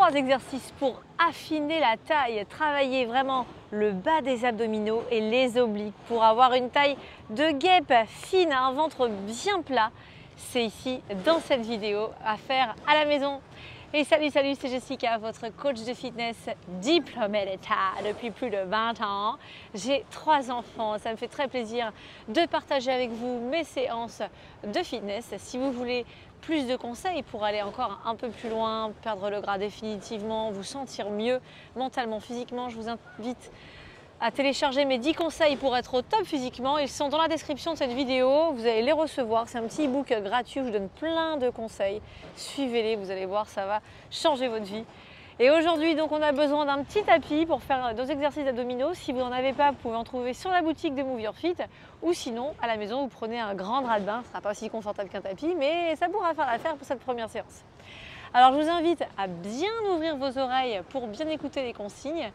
3 exercices pour affiner la taille, travailler vraiment le bas des abdominaux et les obliques pour avoir une taille de guêpe fine, un ventre bien plat. C'est ici dans cette vidéo à faire à la maison. Et salut, c'est Jessica, votre coach de fitness diplômée d'État depuis plus de 20 ans. J'ai 3 enfants, ça me fait très plaisir de partager avec vous mes séances de fitness. Si vous voulez plus de conseils pour aller encore un peu plus loin, perdre le gras définitivement, vous sentir mieux mentalement, physiquement, je vous invite à télécharger mes 10 conseils pour être au top physiquement. Ils sont dans la description de cette vidéo, vous allez les recevoir. C'est un petit e-book gratuit où je donne plein de conseils. Suivez-les, vous allez voir, ça va changer votre vie. Et aujourd'hui, donc, on a besoin d'un petit tapis pour faire nos exercices abdominaux. Si vous n'en avez pas, vous pouvez en trouver sur la boutique de Move Your Fit. Ou sinon, à la maison, vous prenez un grand drap de bain. Ce ne sera pas aussi confortable qu'un tapis, mais ça pourra faire l'affaire pour cette première séance. Alors, je vous invite à bien ouvrir vos oreilles pour bien écouter les consignes.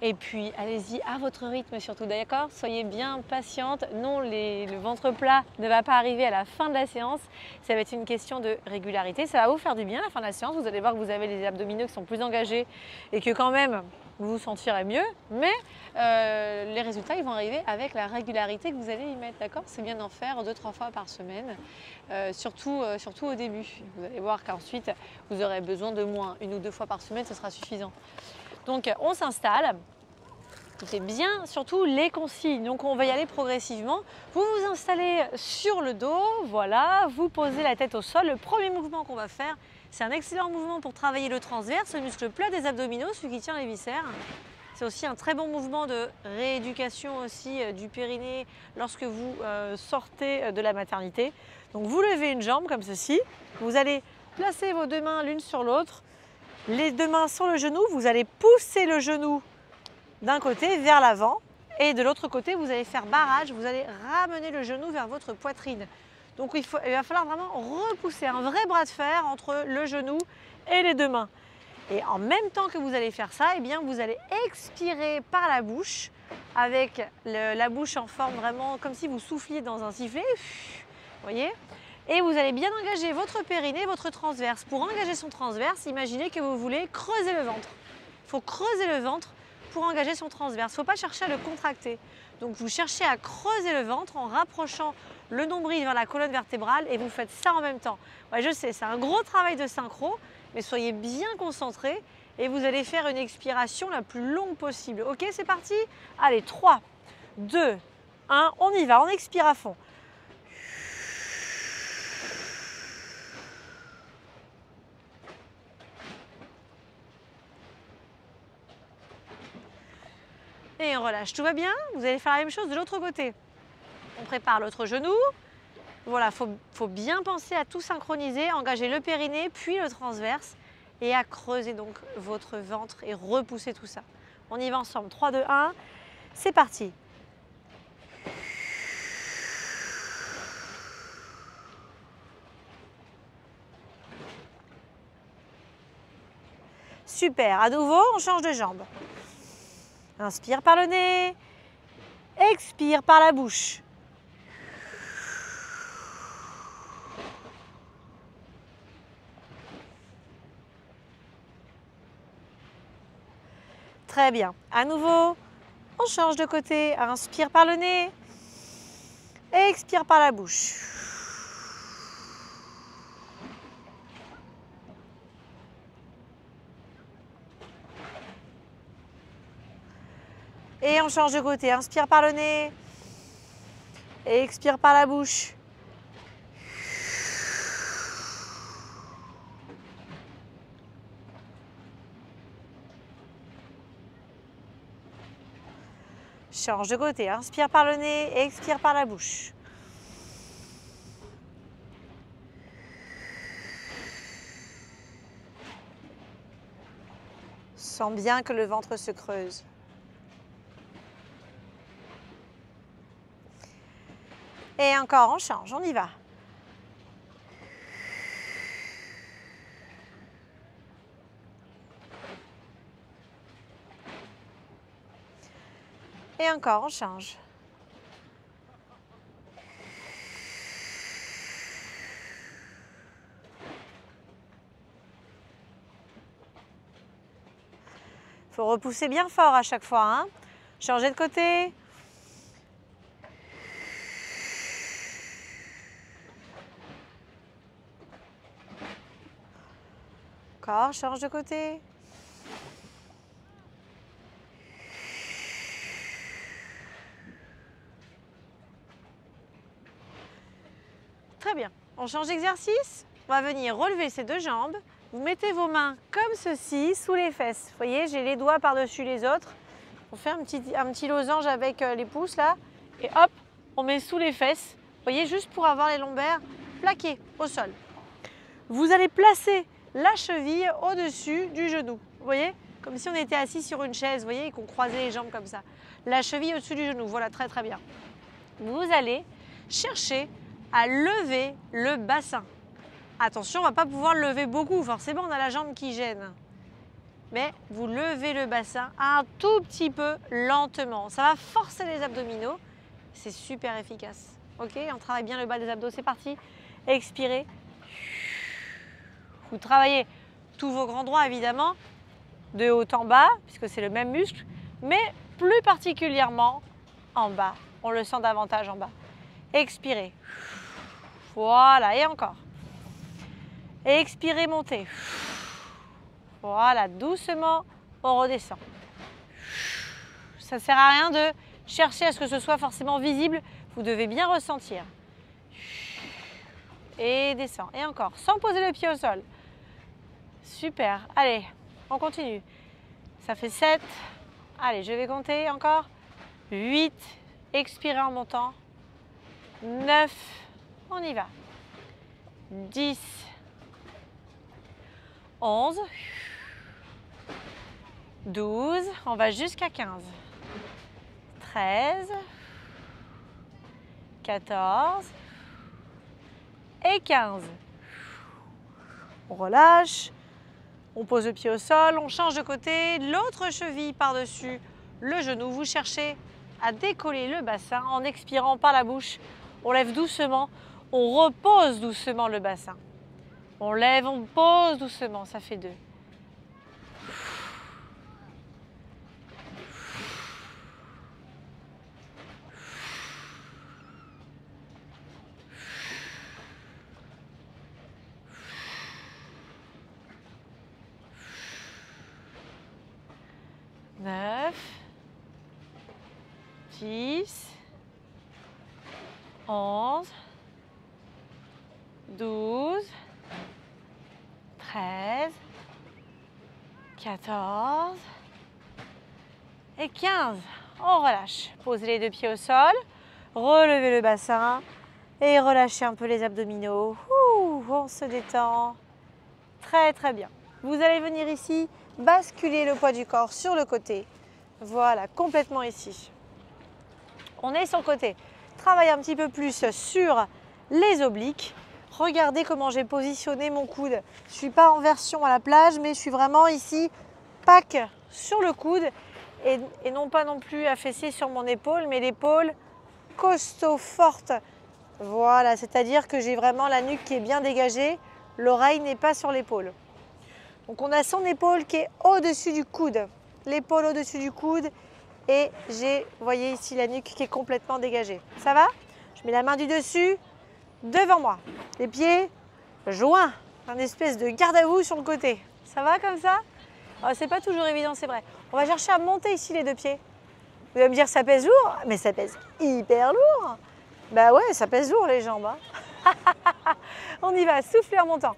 Et puis, allez-y à votre rythme surtout, d'accord? Soyez bien patiente. Non, le ventre plat ne va pas arriver à la fin de la séance. Ça va être une question de régularité. Ça va vous faire du bien à la fin de la séance. Vous allez voir que vous avez les abdominaux qui sont plus engagés et que quand même, vous vous sentirez mieux. Mais les résultats, ils vont arriver avec la régularité que vous allez y mettre, d'accord? C'est bien d'en faire 2-3 fois par semaine, surtout au début. Vous allez voir qu'ensuite, vous aurez besoin de moins. 1 ou 2 fois par semaine, ce sera suffisant. Donc on s'installe, écoutez bien surtout les consignes, donc on va y aller progressivement. Vous vous installez sur le dos, voilà, vous posez la tête au sol. Le premier mouvement qu'on va faire, c'est un excellent mouvement pour travailler le transverse, le muscle plat des abdominaux, celui qui tient les viscères. C'est aussi un très bon mouvement de rééducation aussi du périnée lorsque vous sortez de la maternité. Donc vous levez une jambe comme ceci, vous allez placer vos 2 mains l'une sur l'autre. Les 2 mains sur le genou, vous allez pousser le genou d'un côté vers l'avant et de l'autre côté, vous allez faire barrage, vous allez ramener le genou vers votre poitrine. Donc il va falloir vraiment repousser un vrai bras de fer entre le genou et les 2 mains. Et en même temps que vous allez faire ça, eh bien, vous allez expirer par la bouche avec la bouche en forme vraiment comme si vous souffliez dans un sifflet. Vous voyez ? Et vous allez bien engager votre périnée, votre transverse. Pour engager son transverse, imaginez que vous voulez creuser le ventre. Il faut creuser le ventre pour engager son transverse. Il ne faut pas chercher à le contracter. Donc vous cherchez à creuser le ventre en rapprochant le nombril vers la colonne vertébrale et vous faites ça en même temps. Ouais, je sais, c'est un gros travail de synchro, mais soyez bien concentrés et vous allez faire une expiration la plus longue possible. Ok, c'est parti? Allez, 3, 2, 1, on y va, on expire à fond. Et on relâche, tout va bien? Vous allez faire la même chose de l'autre côté. On prépare l'autre genou. Voilà, faut bien penser à tout synchroniser, engager le périnée, puis le transverse et à creuser donc votre ventre et repousser tout ça. On y va ensemble, 3, 2, 1, c'est parti. Super, à nouveau, on change de jambe. Inspire par le nez, expire par la bouche. Très bien. À nouveau, on change de côté. Inspire par le nez, expire par la bouche. Et on change de côté. Inspire par le nez. Et expire par la bouche. Change de côté. Inspire par le nez et expire par la bouche. Sens bien que le ventre se creuse. Et encore, on change, on y va. Et encore, on change. faut repousser bien fort à chaque fois, hein. Changez de côté. Encore, change de côté. Très bien. On change d'exercice. On va venir relever ces deux jambes. Vous mettez vos mains comme ceci, sous les fesses. Vous voyez, j'ai les doigts par-dessus les autres. On fait un petit losange avec les pouces là. Et hop, on met sous les fesses. Vous voyez, juste pour avoir les lombaires plaqués au sol. Vous allez placer la cheville au-dessus du genou. Vous voyez, comme si on était assis sur une chaise, vous voyez, et qu'on croisait les jambes comme ça. La cheville au-dessus du genou, voilà, très très bien. Vous allez chercher à lever le bassin. Attention, on ne va pas pouvoir le lever beaucoup, forcément on a la jambe qui gêne. Mais vous levez le bassin un tout petit peu lentement. Ça va forcer les abdominaux, c'est super efficace. Ok, on travaille bien le bas des abdos, c'est parti. Expirez. Vous travaillez tous vos grands droits évidemment, de haut en bas, puisque c'est le même muscle, mais plus particulièrement en bas. On le sent davantage en bas. Expirez. Voilà, et encore. Expirez, montez. Voilà, doucement, on redescend. Ça ne sert à rien de chercher à ce que ce soit forcément visible. Vous devez bien ressentir. Et descend. Et encore, sans poser le pied au sol. Super. Allez, on continue. Ça fait 7. Allez, je vais compter encore. 8. Expirez en montant. 9. On y va. 10. 11. 12. On va jusqu'à 15. 13. 14. Et 15. On relâche. On pose le pied au sol, on change de côté, l'autre cheville par-dessus le genou. Vous cherchez à décoller le bassin en expirant par la bouche. On lève doucement, on repose doucement le bassin. On lève, on pose doucement, ça fait 2. Neuf, 10, 11, 12, 13, 14 et 15. On relâche. Posez les deux pieds au sol, relevez le bassin et relâchez un peu les abdominaux. Ouh, on se détend. Très très bien. Vous allez venir ici, basculer le poids du corps sur le côté. Voilà, complètement ici. On est sur le côté. Travaille un petit peu plus sur les obliques. Regardez comment j'ai positionné mon coude. Je ne suis pas en version à la plage, mais je suis vraiment ici, pack sur le coude et non pas non plus affaissé sur mon épaule, mais l'épaule costaud, forte. Voilà, c'est-à-dire que j'ai vraiment la nuque qui est bien dégagée, l'oreille n'est pas sur l'épaule. Donc on a son épaule qui est au-dessus du coude, l'épaule au-dessus du coude et j'ai, vous voyez ici la nuque qui est complètement dégagée. Ça va? Je mets la main du dessus, devant moi. Les pieds joints, un espèce de garde à vous sur le côté. Ça va comme ça? C'est pas toujours évident, c'est vrai. On va chercher à monter ici les deux pieds. Vous allez me dire ça pèse lourd, mais ça pèse hyper lourd. Bah ouais, ça pèse lourd les jambes. Hein. On y va, soufflez en montant.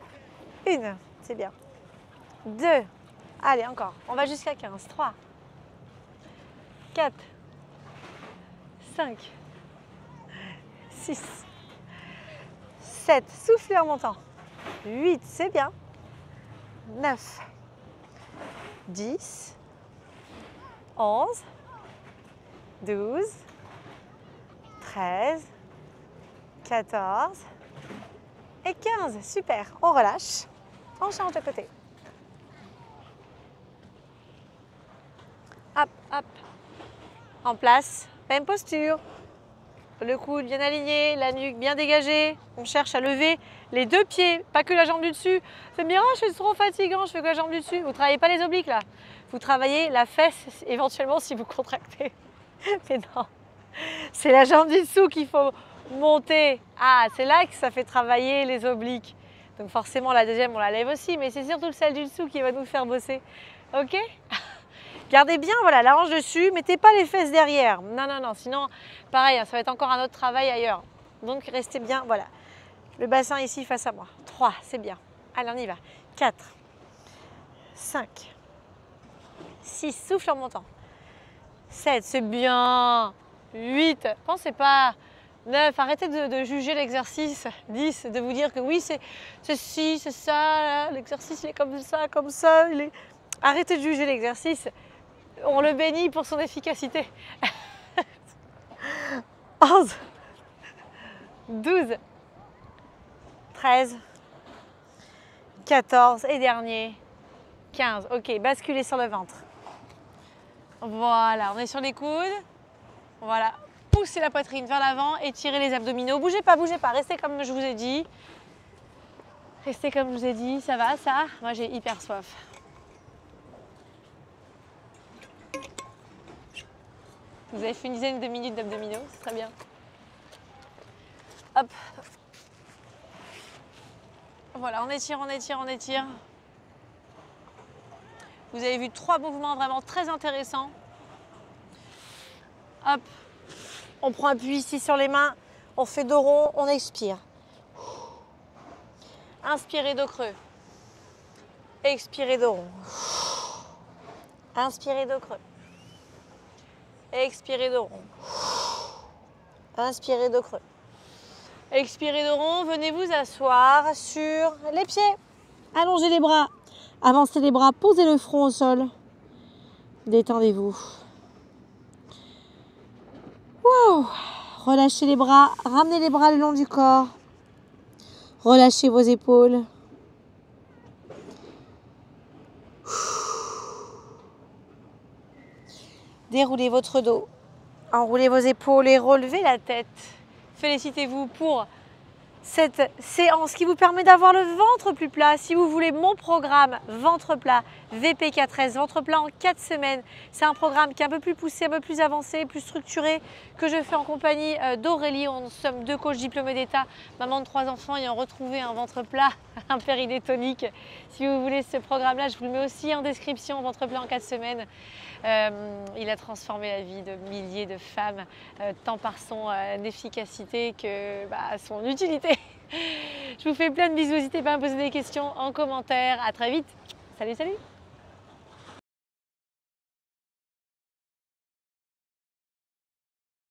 1, c'est bien. 2, allez encore, on va jusqu'à 15. 3, 4, 5, 6, 7, soufflez en montant. 8, c'est bien. 9, 10, 11, 12, 13, 14 et 15. Super, on relâche, on change de côté. Hop, hop, en place, même posture. le coude bien aligné, la nuque bien dégagée. On cherche à lever les deux pieds, pas que la jambe du dessus. C'est bien, oh, je suis trop fatigant, je fais que la jambe du dessus. Vous ne travaillez pas les obliques là. Vous travaillez la fesse éventuellement si vous contractez. Mais non, c'est la jambe du dessous qu'il faut monter. Ah, c'est là que ça fait travailler les obliques. Donc forcément la deuxième on la lève aussi, mais c'est surtout celle du dessous qui va nous faire bosser. Ok? Gardez bien voilà, la hanche dessus, mettez pas les fesses derrière. Non, non, non, sinon pareil, ça va être encore un autre travail ailleurs. Donc restez bien, voilà. Le bassin ici face à moi. 3, c'est bien. Allez, on y va. 4, 5, 6, souffle en montant. 7, c'est bien. 8, pensez pas. 9, arrêtez de juger l'exercice. 10, de vous dire que oui, c'est ci, c'est ça, l'exercice il est comme ça. Arrêtez de juger l'exercice. On le bénit pour son efficacité. 11, 12, 13, 14 et dernier, 15. Ok, basculez sur le ventre. Voilà, on est sur les coudes. Voilà, poussez la poitrine vers l'avant, étirez les abdominaux. Bougez pas, restez comme je vous ai dit. Restez comme je vous ai dit, ça va ça? Moi j'ai hyper soif. Vous avez fait une dizaine de minutes d'abdominaux, c'est très bien. Hop. Voilà, on étire, on étire, on étire. Vous avez vu 3 mouvements vraiment très intéressants. Hop. On prend appui ici sur les mains, on fait dos rond, on expire. Inspirez dos creux. Expirez dos rond. Inspirez dos creux. Expirez dos rond. Inspirez dos creux. Expirez dos rond, venez vous asseoir sur les pieds. Allongez les bras. Avancez les bras, posez le front au sol. Détendez-vous. Wow. Relâchez les bras, ramenez les bras le long du corps. Relâchez vos épaules. Déroulez votre dos, enroulez vos épaules et relevez la tête. Félicitez-vous pour cette séance qui vous permet d'avoir le ventre plus plat. Si vous voulez mon programme ventre plat, VP4S, ventre plat en 4 semaines, c'est un programme qui est un peu plus poussé, un peu plus avancé, plus structuré, que je fais en compagnie d'Aurélie. Nous sommes 2 coachs diplômés d'État, maman de 3 enfants ayant retrouvé un ventre plat, un périnée tonique. Si vous voulez ce programme-là, je vous le mets aussi en description, ventre plat en 4 semaines. Il a transformé la vie de milliers de femmes, tant par son efficacité que son utilité. Je vous fais plein de bisous, n'hésitez pas à me poser des questions en commentaire. À très vite. Salut, salut.